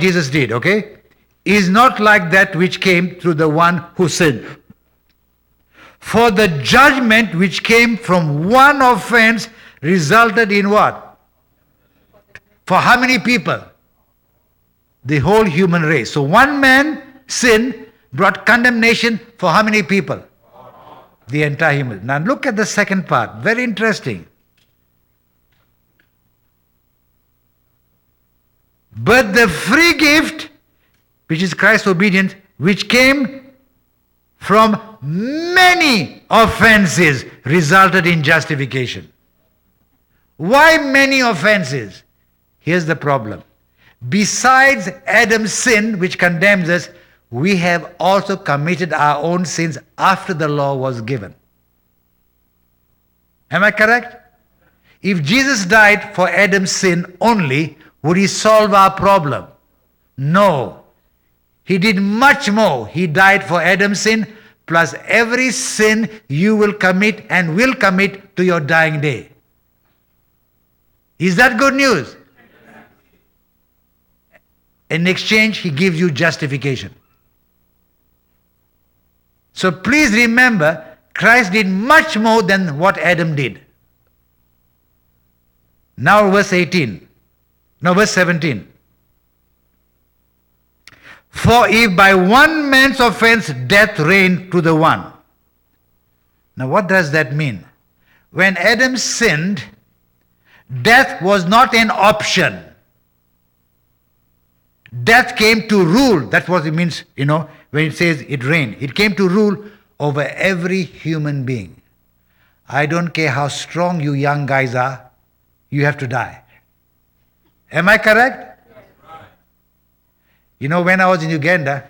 Jesus did, okay, is not like that which came through the one who sinned. For the judgment which came from one offense resulted in what? For how many people? The whole human race. So one man sin brought condemnation for how many people? The entire human. Now look at the second part. Very interesting. But the free gift, which is Christ's obedience, which came from many offenses, resulted in justification. Why many offenses? Here's the problem. Besides Adam's sin, which condemns us, we have also committed our own sins after the law was given. Am I correct? If Jesus died for Adam's sin only, would he solve our problem? No. He did much more. He died for Adam's sin, plus every sin you will commit and will commit to your dying day. Is that good news? In exchange, he gives you justification. So please remember, Christ did much more than what Adam did. Now verse 17. For if by one man's offense death reigned to the one. Now what does that mean? When Adam sinned, death was not an option. Death came to rule. That's what it means, when it says it reigned. It came to rule over every human being. I don't care how strong you young guys are, you have to die. Am I correct? When I was in Uganda,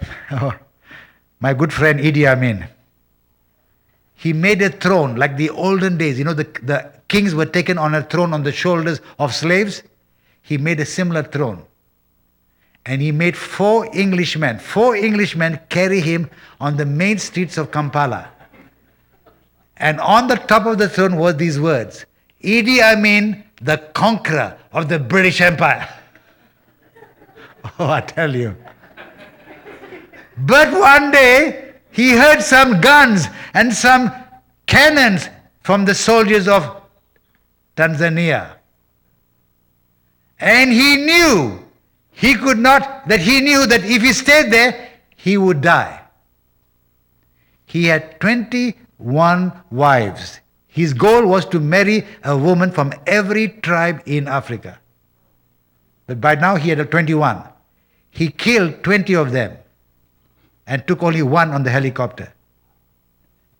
my good friend Idi Amin, he made a throne like the olden days. The kings were taken on a throne on the shoulders of slaves. He made a similar throne. And he made four Englishmen carry him on the main streets of Kampala. And on the top of the throne were these words, Idi Amin, the conqueror of the British Empire. Oh, I tell you. But one day, he heard some guns and some cannons from the soldiers of Tanzania. And he knew that if he stayed there, he would die. He had 21 wives. His goal was to marry a woman from every tribe in Africa. But by now he had 21. He killed 20 of them and took only one on the helicopter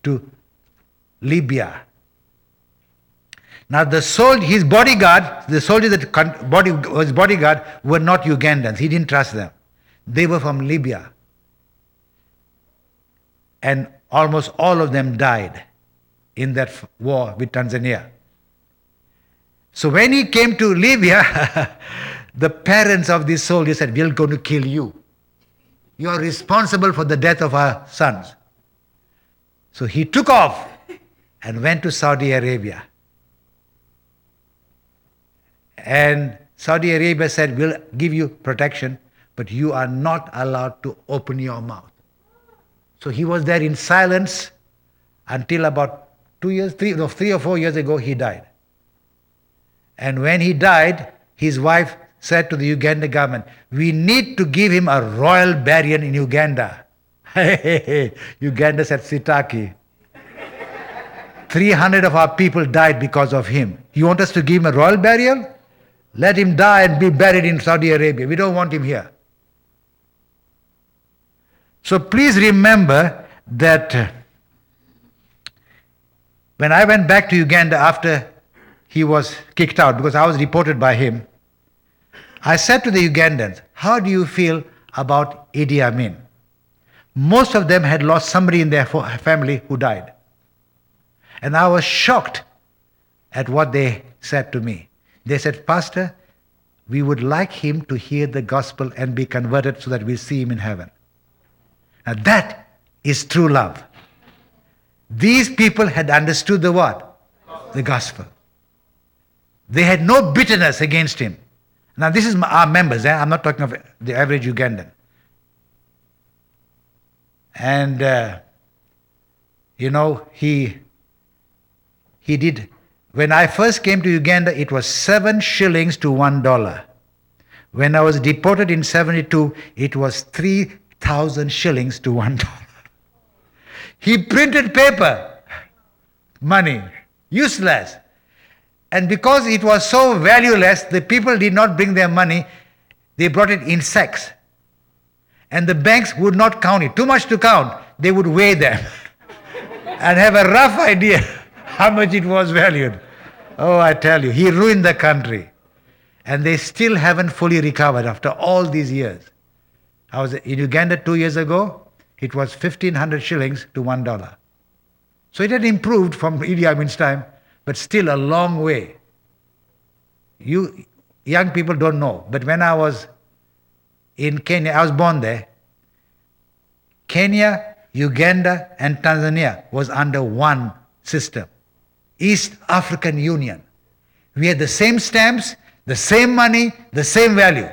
to Libya. Now his bodyguard, the soldiers that was bodyguard were not Ugandans. He didn't trust them. They were from Libya. And almost all of them died in that war with Tanzania. So when he came to Libya, the parents of these soldiers said, we're going to kill you. You are responsible for the death of our sons. So he took off and went to Saudi Arabia. And Saudi Arabia said, we'll give you protection, but you are not allowed to open your mouth. So he was there in silence until about 3 or 4 years ago, he died. And when he died, his wife said to the Uganda government, we need to give him a royal burial in Uganda. Uganda said, Sitaki. 300 of our people died because of him. You want us to give him a royal burial? Let him die and be buried in Saudi Arabia. We don't want him here. So please remember that when I went back to Uganda after he was kicked out, because I was reported by him, I said to the Ugandans, how do you feel about Idi Amin? Most of them had lost somebody in their family who died. And I was shocked at what they said to me. They said, Pastor, we would like him to hear the gospel and be converted so that we'll see him in heaven. Now that is true love. These people had understood the what? The gospel. They had no bitterness against him. Now this is our members. I'm not talking of the average Ugandan. And he did. When I first came to Uganda, it was 7 shillings to $1. When I was deported in 72, it was 3,000 shillings to $1. He printed paper, money, useless. And because it was so valueless, the people did not bring their money. They brought it in sacks. And the banks would not count it. Too much to count. They would weigh them and have a rough idea how much it was valued. Oh, I tell you, he ruined the country. And they still haven't fully recovered after all these years. I was in Uganda 2 years ago. It was 1,500 shillings to $1. So it had improved from Idi Amin's time, but still a long way. You young people don't know, but when I was in Kenya, I was born there. Kenya, Uganda, and Tanzania was under one system. East African Union. We had the same stamps, the same money, the same value.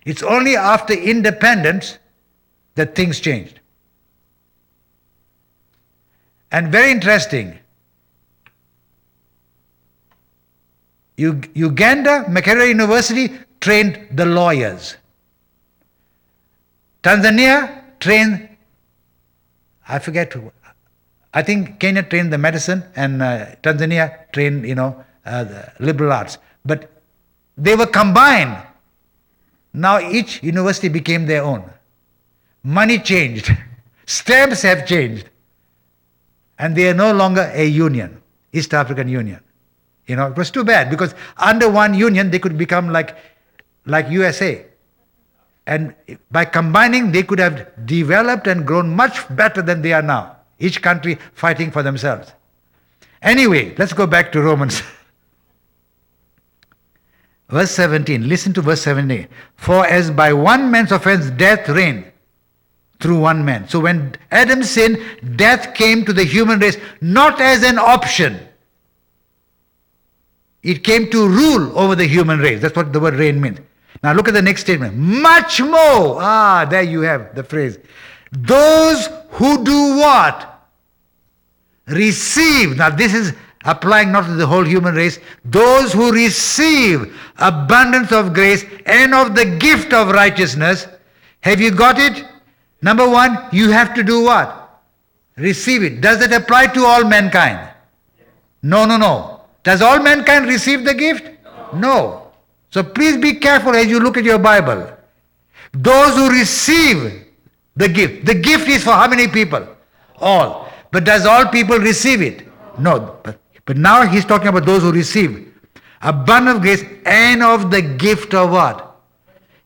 It's only after independence that things changed. And very interesting, Uganda, Makerere University trained the lawyers. Tanzania trained, I think Kenya trained the medicine and Tanzania trained, the liberal arts. But they were combined. Now each university became their own. Money changed. Stamps have changed. And they are no longer a union, East African Union. It was too bad because under one union they could become like USA. And by combining they could have developed and grown much better than they are now. Each country fighting for themselves. Anyway, let's go back to Romans. Verse 17, listen to verse 17. For as by one man's offense death reigned through one man. So when Adam sinned, death came to the human race not as an option. It came to rule over the human race. That's what the word reign means. Now look at the next statement. Much more. There you have the phrase. Those who do what? Receive. Now this is applying not to the whole human race. Those who receive abundance of grace and of the gift of righteousness. Have you got it? Number one, you have to do what? Receive it. Does that apply to all mankind? No. Does all mankind receive the gift? No. So please be careful as you look at your Bible. Those who receive the gift. The gift is for how many people? All. But does all people receive it? No. But now he's talking about those who receive abundance of grace and of the gift of what?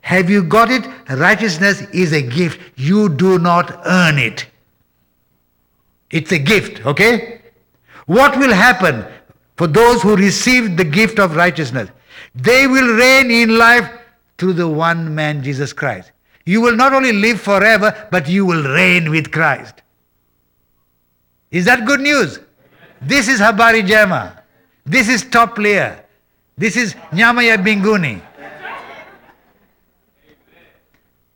Have you got it? Righteousness is a gift. You do not earn it. It's a gift, okay? What will happen for those who receive the gift of righteousness? They will reign in life through the one man, Jesus Christ. You will not only live forever, but you will reign with Christ. Is that good news? This is Habari Jema. This is top layer. This is Nyamaya Binguni.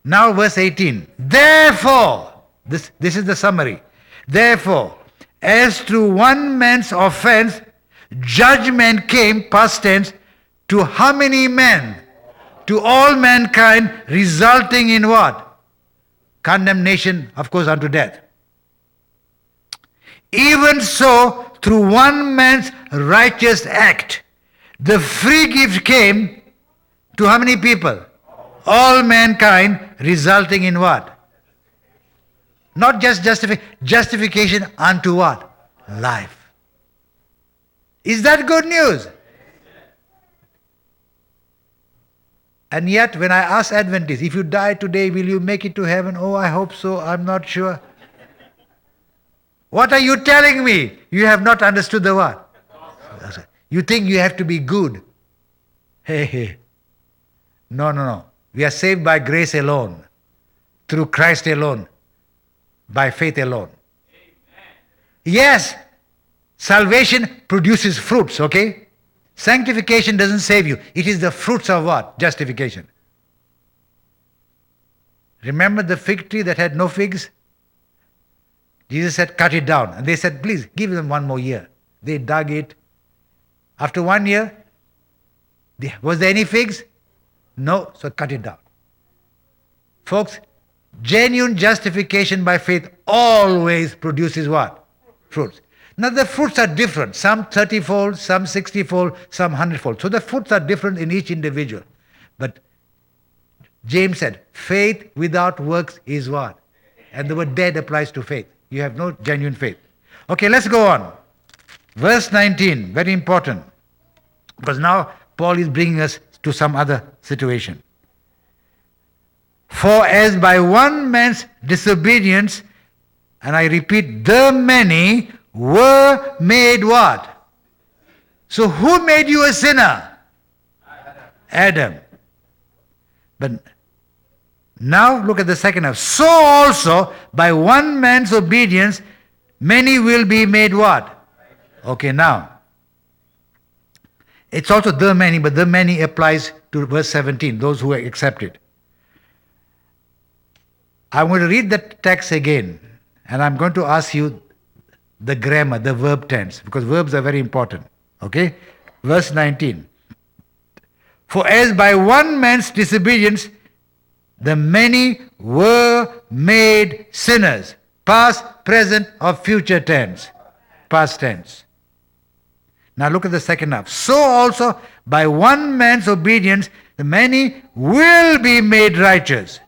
Now verse 18. Therefore, this is the summary. Therefore, as through one man's offense, judgment came, past tense, to how many men? To all mankind, resulting in what? Condemnation, of course, unto death. Even so, through one man's righteous act, the free gift came to how many people? All mankind, resulting in what? Not just justification unto what? Life. Is that good news? And yet, when I ask Adventists, if you die today, will you make it to heaven? Oh, I hope so. I'm not sure. What are you telling me? You have not understood the what? You think you have to be good. Hey. No. We are saved by grace alone, through Christ alone, by faith alone. Amen. Yes, salvation produces fruits, okay? Sanctification doesn't save you. It is the fruits of what? Justification. Remember the fig tree that had no figs? Jesus said, cut it down. And they said, please, give them 1 more year. They dug it. After 1 year, was there any figs? No, so cut it down. Folks, genuine justification by faith always produces what? Fruits. Now the fruits are different. Some 30-fold, some 60-fold, some 100-fold. So the fruits are different in each individual. But James said, faith without works is what? And the word dead applies to faith. You have no genuine faith. Okay, let's go on. Verse 19, very important. Because now Paul is bringing us to some other situation. For as by one man's disobedience, and I repeat, the many were made what? So who made you a sinner? Adam. But now look at the second half. So also by one man's obedience, many will be made what? Okay, now. It's also the many, but the many applies to verse 17, those who accept it. I'm going to read the text again, and I'm going to ask you the grammar, the verb tense, because verbs are very important. Okay? Verse 19. For as by one man's disobedience, the many were made sinners. Past, present, or future tense. Past tense. Now look at the second half. So also, by one man's obedience, the many will be made righteous.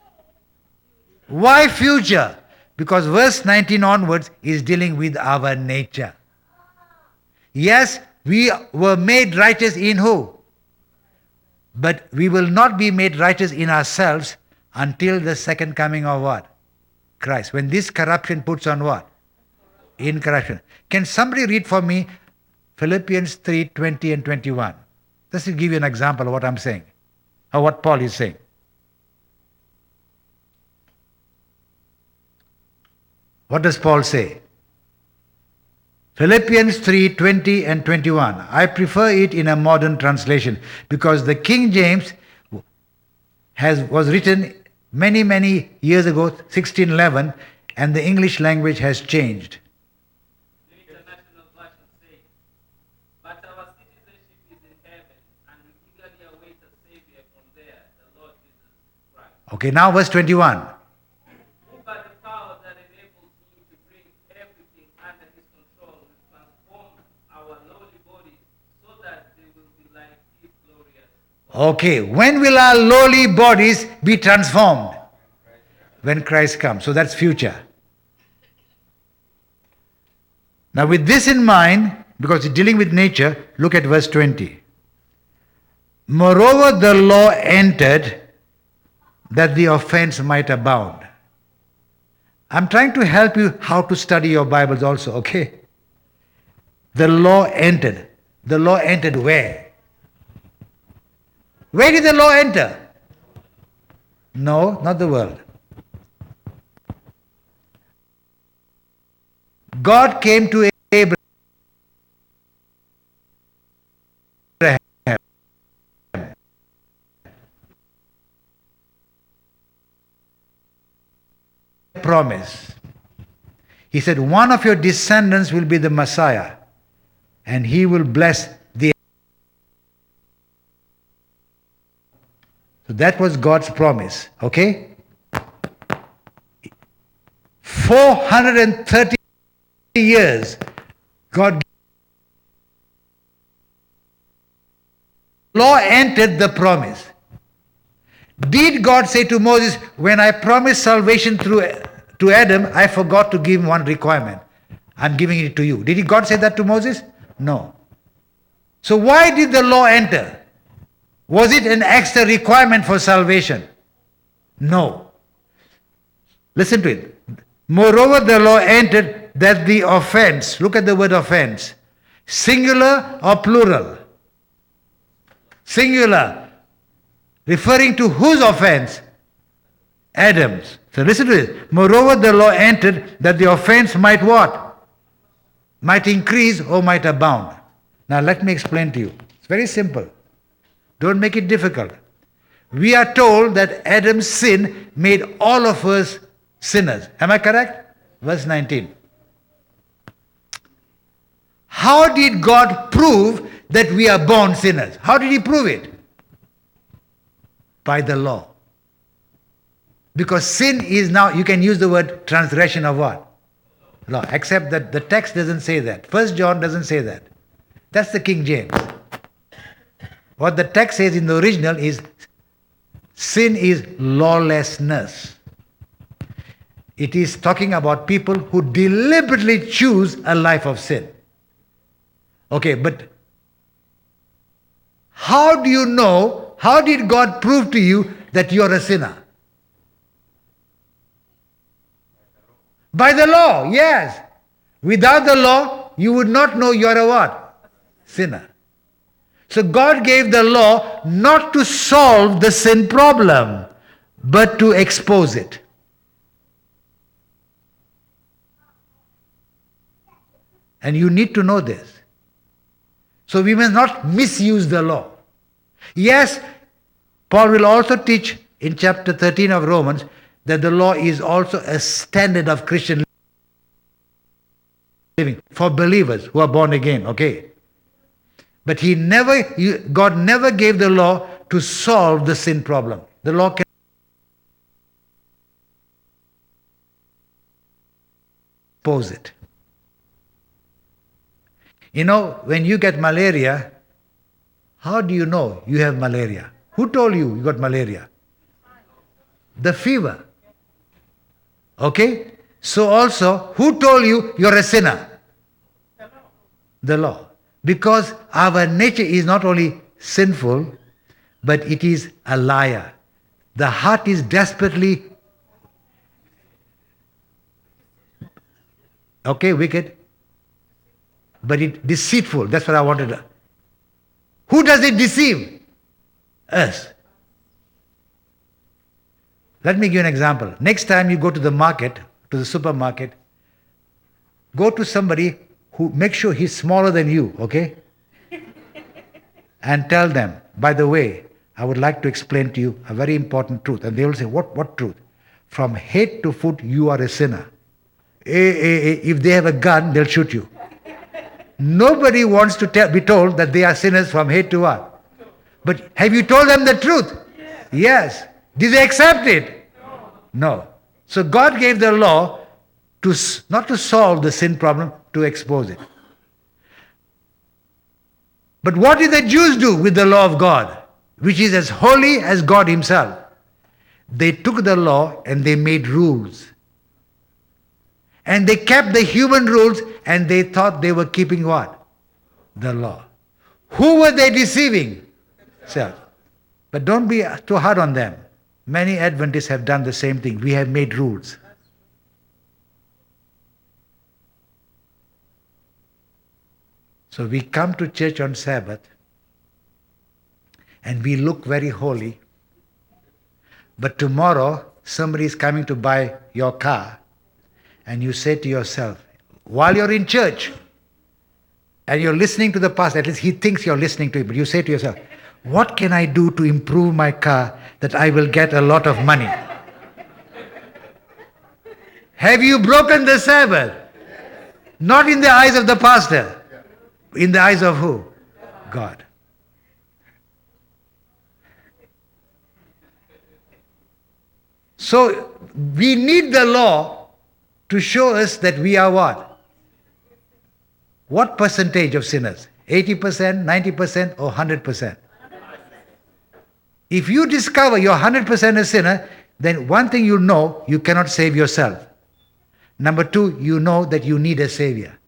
Why future? Because verse 19 onwards is dealing with our nature. Yes, we were made righteous in who? But we will not be made righteous in ourselves until the second coming of what? Christ. When this corruption puts on what? Incorruption. Can somebody read for me Philippians 3, 20 and 21? This will give you an example of what I'm saying, or what Paul is saying. What does Paul say? Philippians 3, 20 and 21. I prefer it in a modern translation because the King James was written many years ago, 1611, and the English language has changed. The International Version says, but our citizenship is in heaven, and we eagerly await a Savior from there, the Lord Jesus Christ. Okay, now verse 21. Who by the power that enables him to bring everything under his control will transform our lowly bodies so that they will be like his glorious. Okay, when will our lowly bodies be transformed? When Christ comes. So that's future. Now with this in mind, because it's dealing with nature, look at verse 20. Moreover, the law entered that the offense might abound. I'm trying to help you how to study your Bibles also, okay? The law entered. The law entered where? Where did the law enter? No, not the world. God came to Abraham. Promise. He said, one of your descendants will be the Messiah, and he will bless the. So that was God's promise, okay? 430 years, God law entered the promise. Did God say to Moses, when I promised salvation to Adam, I forgot to give him one requirement. I'm giving it to you. Did God say that to Moses? No. So why did the law enter? Was it an extra requirement for salvation? No. Listen to it. Moreover, the law entered that the offense, look at the word offense, singular or plural? Singular. Referring to whose offense? Adam's. So listen to this. Moreover, the law entered that the offense might what? Might increase or might abound. Now let me explain to you. very simple. Don't make it difficult. We are told that Adam's sin made all of us sinners. Am I correct? Verse 19. How did God prove that we are born sinners? How did He prove it? By the law. Because sin is now, you can use the word transgression of what? Law. Except that the text doesn't say that. 1 John doesn't say that. That's the King James. What the text says in the original is sin is lawlessness. It is talking about people who deliberately choose a life of sin. Okay, but how do you know, how did God prove to you that you are a sinner? By the law, yes. Without the law, you would not know you are a what? Sinner. So God gave the law not to solve the sin problem, but to expose it. And you need to know this. So we must not misuse the law. Yes, Paul will also teach in chapter 13 of Romans that the law is also a standard of Christian living for believers who are born again, okay? But God never gave the law to solve the sin problem. The law can expose it. You know, when you get malaria, how do you know you have malaria? Who told you you got malaria? The fever. Okay? So also, who told you you're a sinner? The law. Because our nature is not only sinful, but it is a liar. The heart is desperately, okay, wicked, but it deceitful. That's what I wanted to. Who does it deceive? Us. Let me give you an example. Next time you go to the market, to the supermarket, go to somebody who, make sure he's smaller than you, okay? And tell them, by the way, I would like to explain to you a very important truth. And they will say, what truth? From head to foot, you are a sinner. If they have a gun, they'll shoot you. Nobody wants to be told that they are sinners from head to what? But have you told them the truth? Yes. Did they accept it? No. So God gave the law to not to solve the sin problem, to expose it. But what did the Jews do with the law of God, which is as holy as God Himself? They took the law and they made rules. And they kept the human rules and they thought they were keeping what? The law. Who were they deceiving? Self. But don't be too hard on them. Many Adventists have done the same thing. We have made rules. So we come to church on Sabbath and we look very holy. But tomorrow somebody is coming to buy your car and you say to yourself, while you're in church and you're listening to the pastor, at least he thinks you're listening to him, but you say to yourself, what can I do to improve my car that I will get a lot of money? Have you broken the Sabbath? Not in the eyes of the pastor. In the eyes of who? God. So we need the law to show us that we are what? What percentage of sinners? 80%, 90%, or 100%? If you discover you're 100% a sinner, then one thing you know, you cannot save yourself. Number two, you know that you need a savior.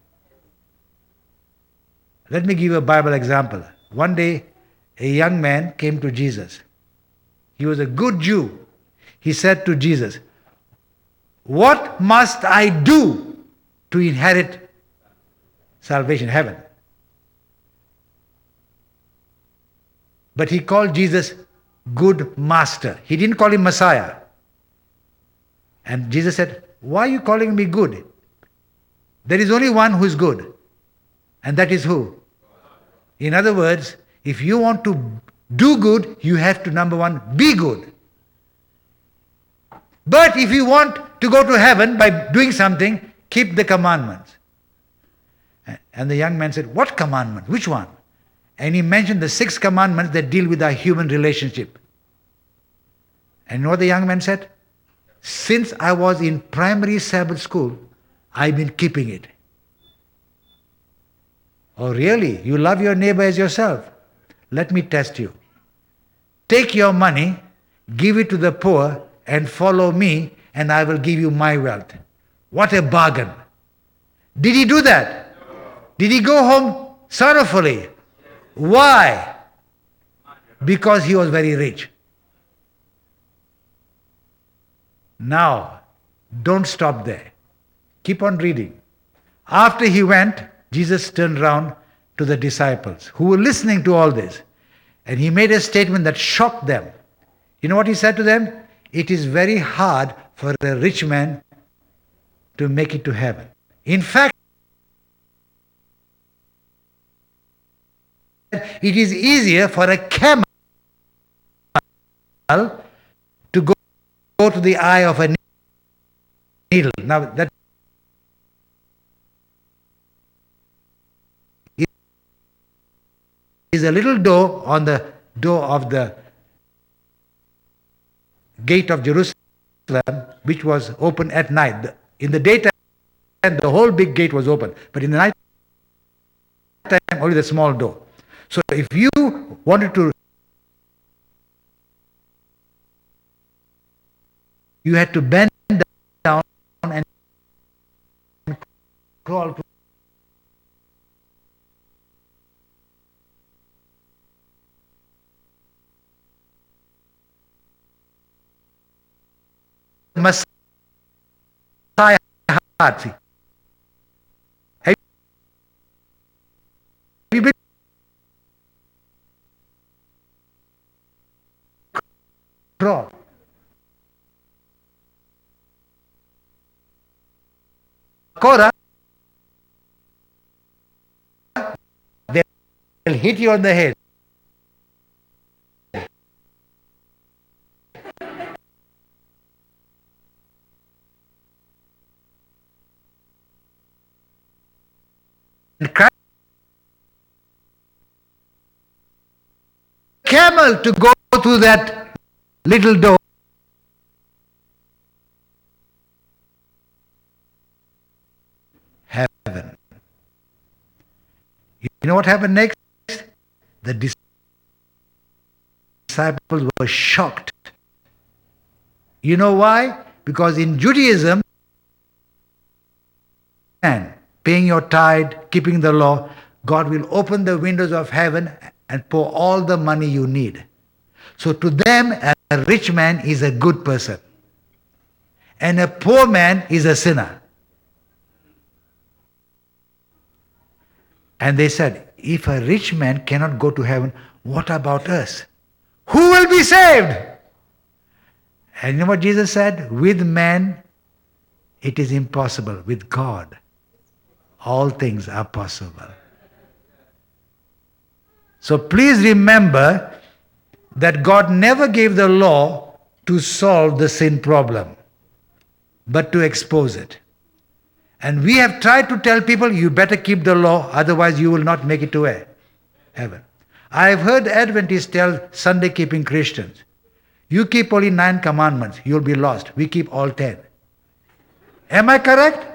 Let me give you a Bible example. One day, a young man came to Jesus. He was a good Jew. He said to Jesus, what must I do to inherit salvation, heaven? But he called Jesus good master. He didn't call him Messiah. And Jesus said, why are you calling me good? There is only one who is good. And that is who? In other words, If you want to do good, you have to, number one, be good. But if you want to go to heaven by doing something, keep the commandments. And the young man said, what commandment? Which one? And he mentioned the 6 commandments that deal with our human relationship. And you know what the young man said? Since I was in primary Sabbath school, I've been keeping it. Oh really? You love your neighbor as yourself? Let me test you. Take your money, give it to the poor, and follow me, and I will give you my wealth. What a bargain. Did he do that? Did he go home sorrowfully? Why? Because he was very rich. Now, don't stop there. Keep on reading. After he went, Jesus turned around to the disciples who were listening to all this. And he made a statement that shocked them. You know what he said to them? It is very hard for a rich man to make it to heaven. In fact, it is easier for a camel to go to the eye of a needle. Now that is a little door on the door of the gate of Jerusalem, which was open at night. In the daytime, the whole big gate was open, but in the night time, only the small door. So if you wanted to, you had to bend down and crawl to Messiah heart. Have you been crawl? Squera, they'll hit you on the head. And camel to go through that little door. Heaven. You know what happened next? The disciples were shocked. You know why? Because in Judaism, and paying your tithe, keeping the law, God will open the windows of heaven and pour all the money you need. So to them, a rich man is a good person. And a poor man is a sinner. And they said, if a rich man cannot go to heaven, what about us? Who will be saved? And you know what Jesus said? With man, it is impossible. With God, all things are possible. So please remember that God never gave the law to solve the sin problem, but to expose it. And we have tried to tell people, you better keep the law, otherwise you will not make it to heaven. I have heard Adventists tell Sunday keeping Christians, you keep only 9 commandments, you'll be lost. We keep all 10. Am I correct?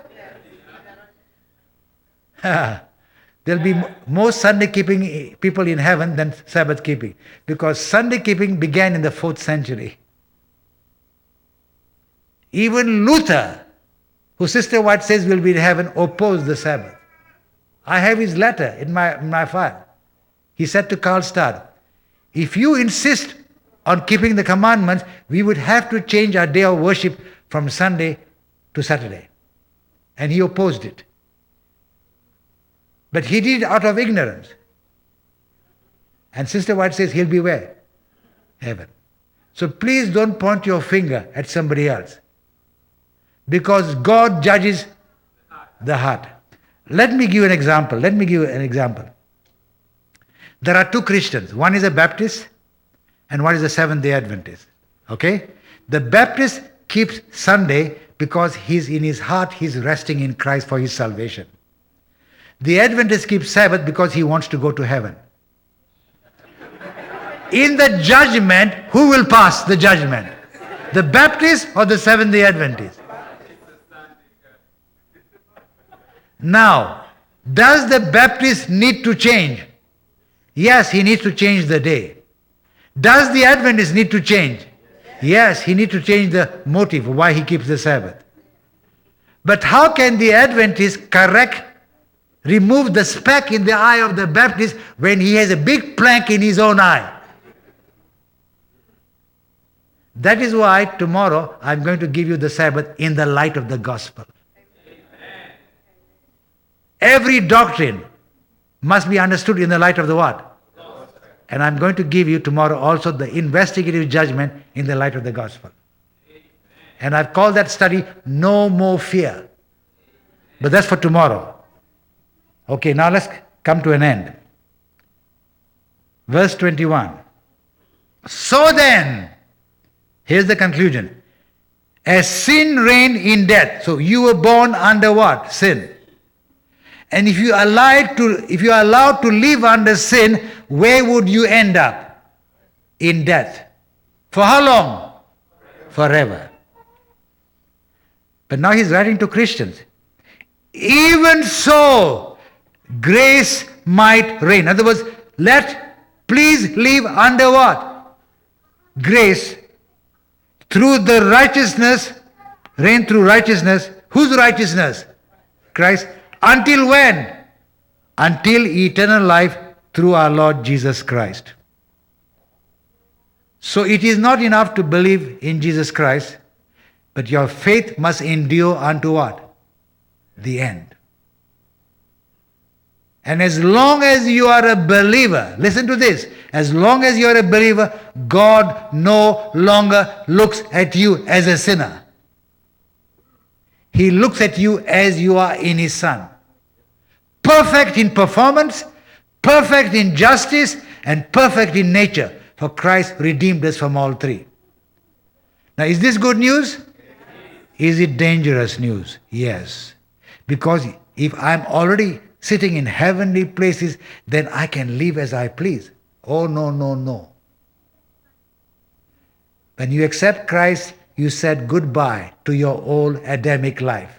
There'll be more Sunday keeping people in heaven than Sabbath keeping, because Sunday keeping began in the 4th century. Even Luther, who Sister White says will be in heaven, opposed the Sabbath. I have his letter in my file. He said to Karlstad, if you insist on keeping the commandments, we would have to change our day of worship from Sunday to Saturday. And he opposed it. But he did it out of ignorance. And Sister White says he'll be where? Heaven. So please don't point your finger at somebody else, because God judges the heart. Let me give you an example. There are two Christians. One is a Baptist and one is a Seventh-day Adventist. Okay? The Baptist keeps Sunday because he's in his heart, he's resting in Christ for his salvation. The Adventist keeps Sabbath because he wants to go to heaven. In the judgment, who will pass the judgment? The Baptist or the Seventh-day Adventist? Now, does the Baptist need to change? Yes, he needs to change the day. Does the Adventist need to change? Yes, he needs to change the motive why he keeps the Sabbath. But how can the Adventist remove the speck in the eye of the Baptist when he has a big plank in his own eye? That is why tomorrow I'm going to give you the Sabbath in the light of the gospel. Every doctrine must be understood in the light of the what? And I'm going to give you tomorrow also the investigative judgment in the light of the gospel. And I've called that study No More Fear. But that's for tomorrow. Okay, now let's come to an end. Verse 21. So then, here's the conclusion. As sin reigned in death. So you were born under what? Sin. And if you are allowed to live under sin, where would you end up? In death. For how long? Forever. But now he's writing to Christians. Even so, grace might reign. In other words, please live under what? Grace. Through the righteousness, reign through righteousness. Whose righteousness? Christ. Until when? Until eternal life through our Lord Jesus Christ. So it is not enough to believe in Jesus Christ, but your faith must endure unto what? The end. And as long as you are a believer, listen to this, as long as you are a believer, God no longer looks at you as a sinner. He looks at you as you are in His Son. Perfect in performance, perfect in justice, and perfect in nature. For Christ redeemed us from all three. Now, is this good news? Is it dangerous news? Yes. Because if I'm already sitting in heavenly places, then I can live as I please. Oh, no, no, no. When you accept Christ, you said goodbye to your old Adamic life.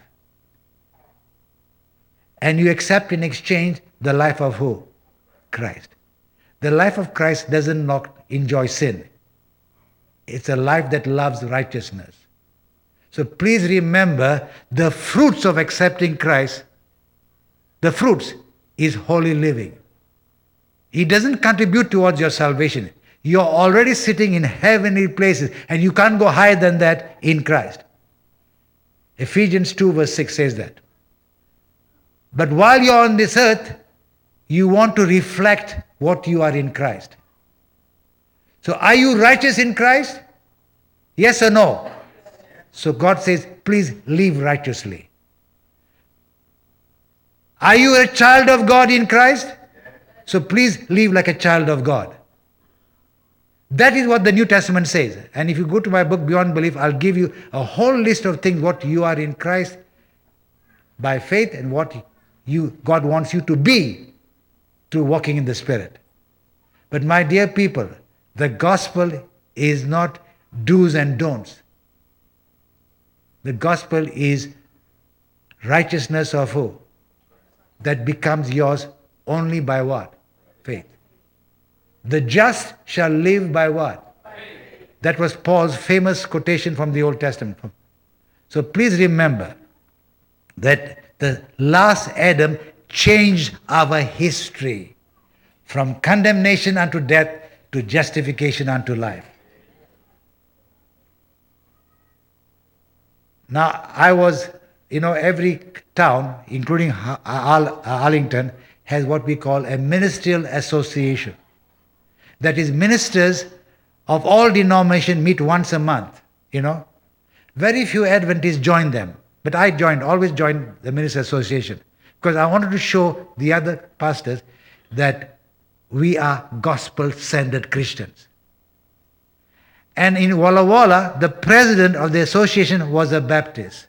And you accept in exchange the life of who? Christ. The life of Christ doesn't not enjoy sin. It's a life that loves righteousness. So please remember the fruits of accepting Christ. The fruits is holy living. He doesn't contribute towards your salvation. You're already sitting in heavenly places and you can't go higher than that in Christ. Ephesians 2 verse 6 says that. But while you're on this earth, you want to reflect what you are in Christ. So are you righteous in Christ? Yes or no? So God says, please live righteously. Are you a child of God in Christ? So please live like a child of God. That is what the New Testament says. And if you go to my book, Beyond Belief, I'll give you a whole list of things, what you are in Christ by faith and what God wants you to be through walking in the Spirit. But my dear people, the gospel is not do's and don'ts. The gospel is righteousness of who? That becomes yours only by what? Faith. The just shall live by what? Faith. That was Paul's famous quotation from the Old Testament. So please remember that the last Adam changed our history from condemnation unto death to justification unto life. Now, I was, every town, including Arlington, has what we call a ministerial association. That is, ministers of all denominations meet once a month, Very few Adventists join them. But I always joined the Minister Association because I wanted to show the other pastors that we are gospel-centered Christians. And in Walla Walla, the president of the association was a Baptist.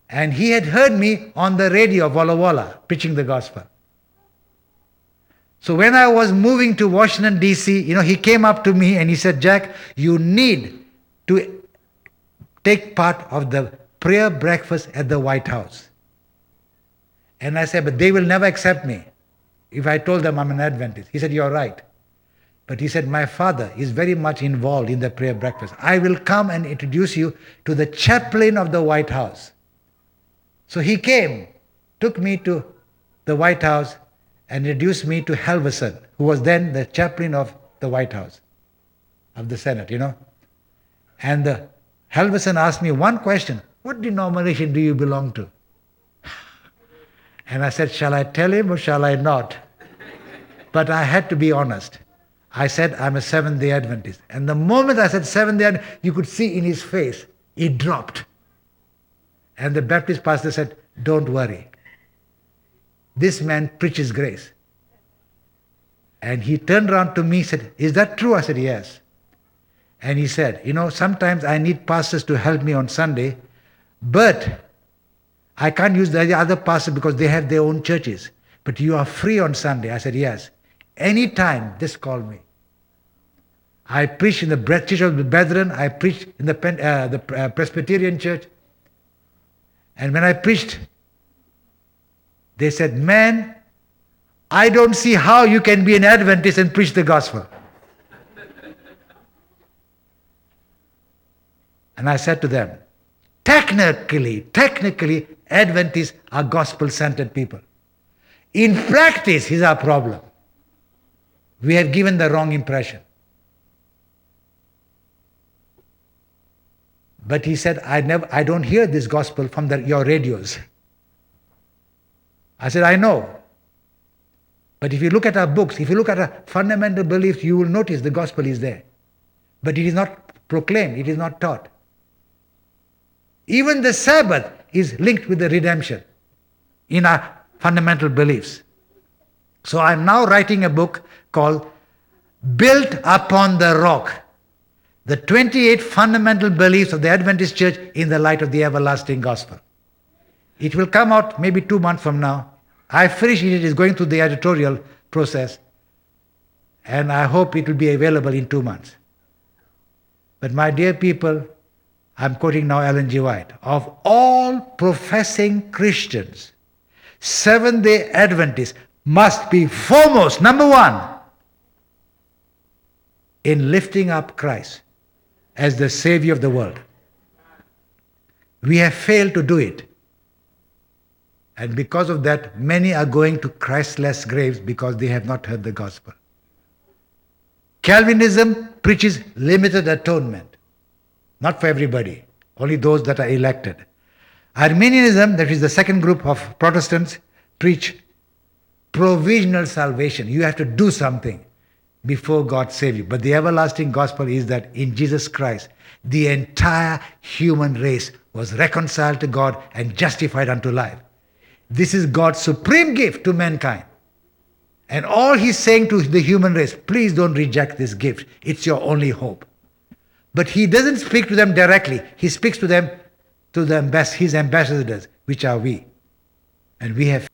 And he had heard me on the radio of Walla Walla preaching the gospel. So when I was moving to Washington, D.C., he came up to me and he said, Jack, you need to take part of the prayer breakfast at the White House. And I said, but they will never accept me if I told them I'm an Adventist. He said, you're right. But he said, my father is very much involved in the prayer breakfast. I will come and introduce you to the chaplain of the White House. So he came, took me to the White House and introduced me to Halverson, who was then the chaplain of the White House, of the Senate, And the Halverson asked me one question, what denomination do you belong to? And I said, shall I tell him or shall I not? But I had to be honest. I said, I'm a Seventh-day Adventist. And the moment I said Seventh-day Adventist, you could see in his face, it dropped. And the Baptist pastor said, don't worry. This man preaches grace. And he turned around to me and said, is that true? I said, yes. And he said, sometimes I need pastors to help me on Sunday, but I can't use the other pastors because they have their own churches. But you are free on Sunday. I said, yes. Anytime, just call me. I preached in the Church of the Brethren. I preached in the Presbyterian Church. And when I preached, they said, man, I don't see how you can be an Adventist and preach the gospel. And I said to them, technically, Adventists are gospel-centered people. In practice, here's our problem. We have given the wrong impression. But he said, I don't hear this gospel from your radios. I said, I know. But if you look at our books, if you look at our fundamental beliefs, you will notice the gospel is there. But it is not proclaimed, it is not taught. Even the Sabbath is linked with the redemption in our fundamental beliefs. So I'm now writing a book called Built Upon the Rock, the 28 fundamental beliefs of the Adventist Church in the light of the everlasting gospel. It will come out maybe 2 months from now. I finished it, it is going through the editorial process, and I hope it will be available in 2 months. But my dear people, I'm quoting now Ellen G. White, of all professing Christians, Seventh-day Adventists must be foremost, number one, in lifting up Christ as the Savior of the world. We have failed to do it. And because of that, many are going to Christless graves because they have not heard the gospel. Calvinism preaches limited atonement. Not for everybody, only those that are elected. Arminianism, that is the second group of Protestants, preach provisional salvation. You have to do something before God saves you. But the everlasting gospel is that in Jesus Christ, the entire human race was reconciled to God and justified unto life. This is God's supreme gift to mankind. And all he's saying to the human race, please don't reject this gift. It's your only hope. But he doesn't speak to them directly. He speaks to them, his ambassadors, which are we. And we have